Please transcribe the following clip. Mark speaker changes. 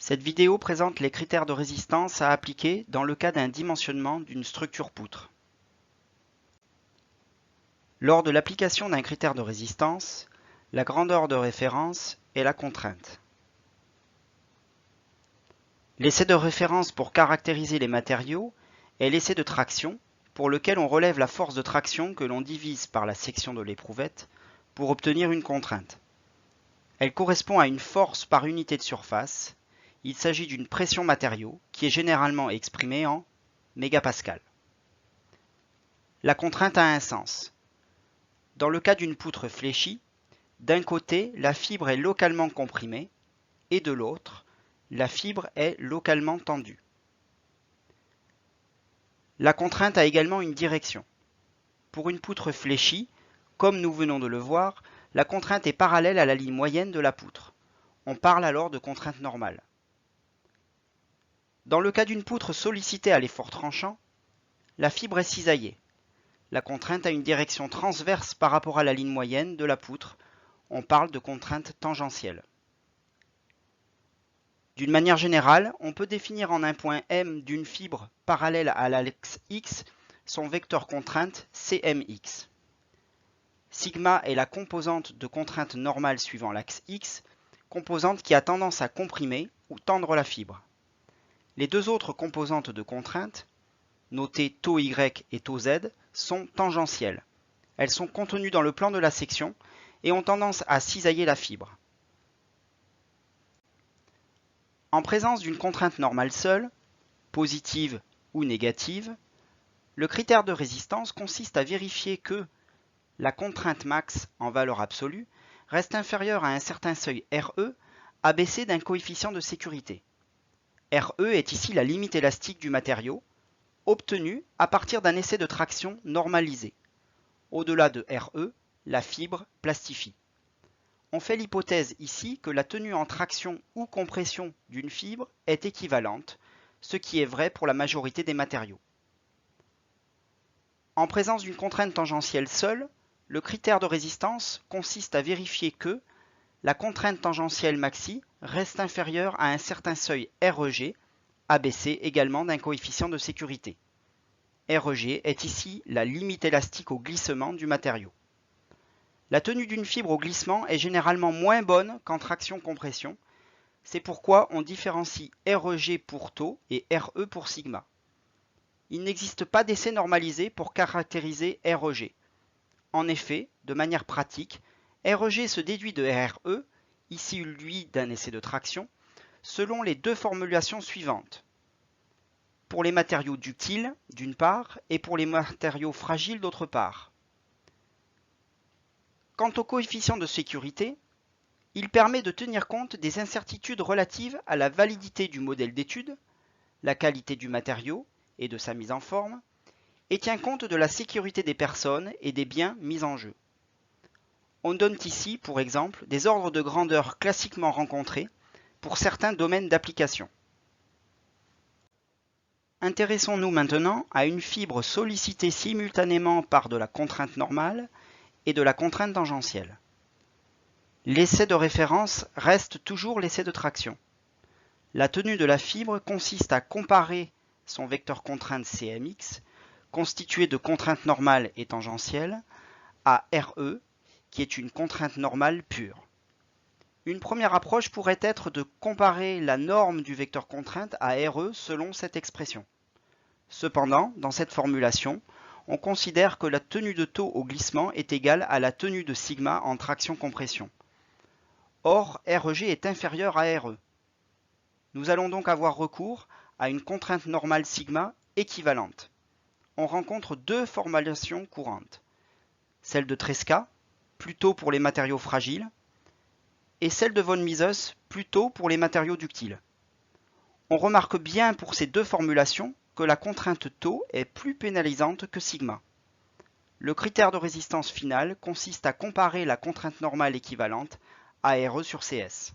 Speaker 1: Cette vidéo présente les critères de résistance à appliquer dans le cas d'un dimensionnement d'une structure poutre. Lors de l'application d'un critère de résistance, la grandeur de référence est la contrainte. L'essai de référence pour caractériser les matériaux est l'essai de traction, pour lequel on relève la force de traction que l'on divise par la section de l'éprouvette pour obtenir une contrainte. Elle correspond à une force par unité de surface. Il s'agit d'une pression matériau qui est généralement exprimée en mégapascal. La contrainte a un sens. Dans le cas d'une poutre fléchie, d'un côté, la fibre est localement comprimée et de l'autre, la fibre est localement tendue. La contrainte a également une direction. Pour une poutre fléchie, comme nous venons de le voir, la contrainte est parallèle à la ligne moyenne de la poutre. On parle alors de contrainte normale. Dans le cas d'une poutre sollicitée à l'effort tranchant, la fibre est cisaillée. La contrainte a une direction transverse par rapport à la ligne moyenne de la poutre. On parle de contrainte tangentielle. D'une manière générale, on peut définir en un point M d'une fibre parallèle à l'axe X son vecteur contrainte Cmx. Sigma est la composante de contrainte normale suivant l'axe X, composante qui a tendance à comprimer ou tendre la fibre. Les deux autres composantes de contrainte, notées taux Y et taux Z, sont tangentielles. Elles sont contenues dans le plan de la section et ont tendance à cisailler la fibre. En présence d'une contrainte normale seule, positive ou négative, le critère de résistance consiste à vérifier que la contrainte max en valeur absolue reste inférieure à un certain seuil RE abaissé d'un coefficient de sécurité. RE est ici la limite élastique du matériau, obtenue à partir d'un essai de traction normalisé. Au-delà de RE, la fibre plastifie. On fait l'hypothèse ici que la tenue en traction ou compression d'une fibre est équivalente, ce qui est vrai pour la majorité des matériaux. En présence d'une contrainte tangentielle seule, le critère de résistance consiste à vérifier que la contrainte tangentielle maxi reste inférieure à un certain seuil REG, abaissé également d'un coefficient de sécurité. REG est ici la limite élastique au glissement du matériau. La tenue d'une fibre au glissement est généralement moins bonne qu'en traction-compression. C'est pourquoi on différencie REG pour taux et RE pour sigma. Il n'existe pas d'essai normalisé pour caractériser REG. En effet, de manière pratique, REG se déduit de RE, ici lui d'un essai de traction, selon les deux formulations suivantes. Pour les matériaux ductiles, d'une part, et pour les matériaux fragiles, d'autre part. Quant au coefficient de sécurité, il permet de tenir compte des incertitudes relatives à la validité du modèle d'étude, la qualité du matériau et de sa mise en forme, et tient compte de la sécurité des personnes et des biens mis en jeu. On donne ici, pour exemple, des ordres de grandeur classiquement rencontrés pour certains domaines d'application. Intéressons-nous maintenant à une fibre sollicitée simultanément par de la contrainte normale et de la contrainte tangentielle. L'essai de référence reste toujours l'essai de traction. La tenue de la fibre consiste à comparer son vecteur contrainte Cmx, constitué de contraintes normales et tangentielles, à RE, qui est une contrainte normale pure. Une première approche pourrait être de comparer la norme du vecteur contrainte à RE selon cette expression. Cependant, dans cette formulation, on considère que la tenue de taux au glissement est égale à la tenue de sigma en traction-compression. Or, REG est inférieur à RE. Nous allons donc avoir recours à une contrainte normale sigma équivalente. On rencontre deux formulations courantes. Celle de Tresca, plutôt pour les matériaux fragiles, et celle de von Mises, plutôt pour les matériaux ductiles. On remarque bien pour ces deux formulations que la contrainte taux est plus pénalisante que sigma. Le critère de résistance final consiste à comparer la contrainte normale équivalente à RE sur CS.